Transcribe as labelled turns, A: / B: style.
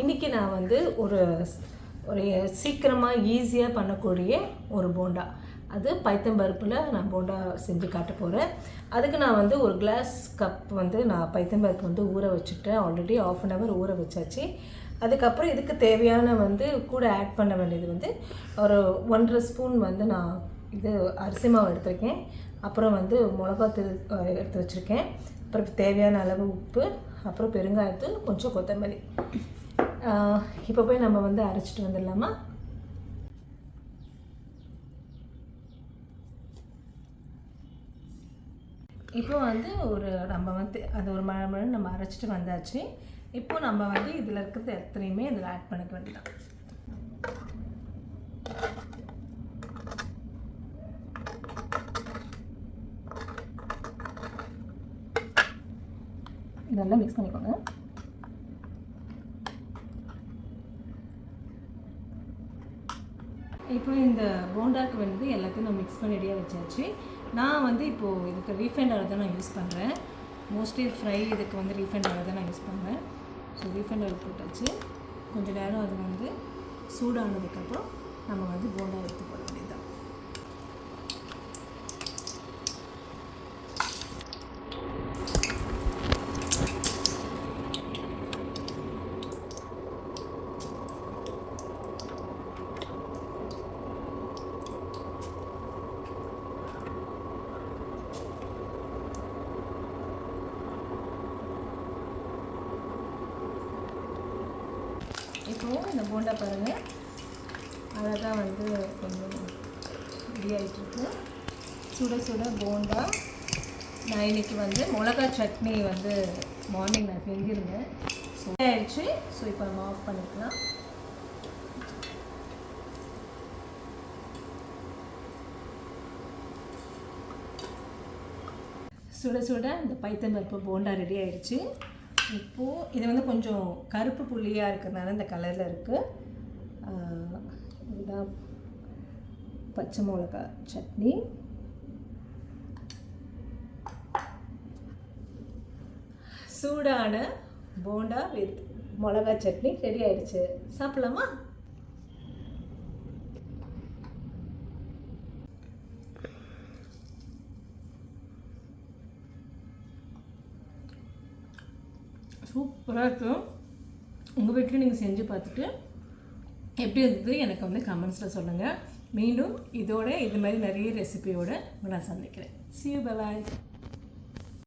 A: இன்றைக்கி நான் வந்து ஒரு சீக்கிரமாக ஈஸியாக பண்ணக்கூடிய ஒரு போண்டா, அது பைத்தம்பருப்பில் நான் போண்டா செஞ்சு காட்ட போகிறேன். அதுக்கு நான் வந்து ஒரு கிளாஸ் கப் வந்து நான் பைத்தம்பருப்பு வந்து ஊற வச்சுட்டேன். ஆல்ரெடி 1/2 hour ஊற வச்சாச்சு. அதுக்கப்புறம் இதுக்கு தேவையான வந்து கூட ஆட் பண்ண வேண்டியது வந்து ஒரு 1.5 ஸ்பூன் வந்து நான் இது அரிசி மாவு எடுத்துருக்கேன். அப்புறம் வந்து மிளகாத்தூள் எடுத்து வச்சுருக்கேன். அப்புறம் தேவையான அளவு உப்பு, அப்புறம் பெருங்காயத்தூள், கொஞ்சம் கொத்தமல்லி. இப்போ போய் நம்ம வந்து அரைச்சிட்டு வந்துடலாமா? இப்போ வந்து நம்ம வந்து அது ஒரு மழை நம்ம அரைச்சிட்டு வந்தாச்சு. இப்போ நம்ம வந்து இதில் இருக்கிறது எத்தனையுமே இதில் ஆட் பண்ணிக்க வேண்டியதான். இதெல்லாம் மிக்ஸ் பண்ணிக்கோங்க. இப்போ இந்த போண்டாக்கு வந்து எல்லாத்தையும் நான் மிக்ஸ் பண்ணி ரெடியாக வச்சாச்சு. நான் வந்து இப்போது இதுக்கு ரீஃபைண்ட் ஆயில் தான் நான் யூஸ் பண்ணுறேன். மோஸ்ட்லி ஃப்ரை இதுக்கு வந்து ரீஃபைண்ட் ஆயில் தான் நான் யூஸ் பண்ணுறேன். ஸோ ரீஃபைண்ட் ஆயில் போட்டாச்சு. கொஞ்சம் நேரம் அது வந்து சூடானதுக்கப்புறம் நம்ம வந்து போண்டா எடுத்து போட வேண்டியதுதான். இப்போது இந்த போண்டா பாருங்கள், அழகாக வந்து கொஞ்சம் ரெடி ஆகிட்டுருக்கு. சுட சுட போண்டா. நான் இன்றைக்கி வந்து மிளகா சட்னி வந்து மார்னிங் நான் செஞ்சுருந்தேன். ஸோ ஆயிடுச்சு. ஸோ இப்போ நம்ம ஆஃப் பண்ணிக்கலாம். சுட சுட இந்த பைத்தம்பருப்பு போண்டா ரெடி ஆகிடுச்சு. இப்போது இது வந்து கொஞ்சம் கருப்பு புள்ளியாக இருக்கிறதுனால இந்த கலரில் இருக்குது. இதுதான் பச்சை மிளகா சட்னி. சூடான போண்டா வித் மிளகா சட்னி ரெடி ஆகிடுச்சு. சாப்பிடலாமா? சூப்பராக இருக்கும். உங்கள் வீட்டில் நீங்கள் செஞ்சு பார்த்துட்டு எப்படி இருந்தது எனக்கு வந்து கமெண்ட்ஸில் சொல்லுங்கள். மீண்டும் இது மாதிரி நிறைய ரெசிபியோடு நான் சந்திக்கிறேன். See you, bye bye.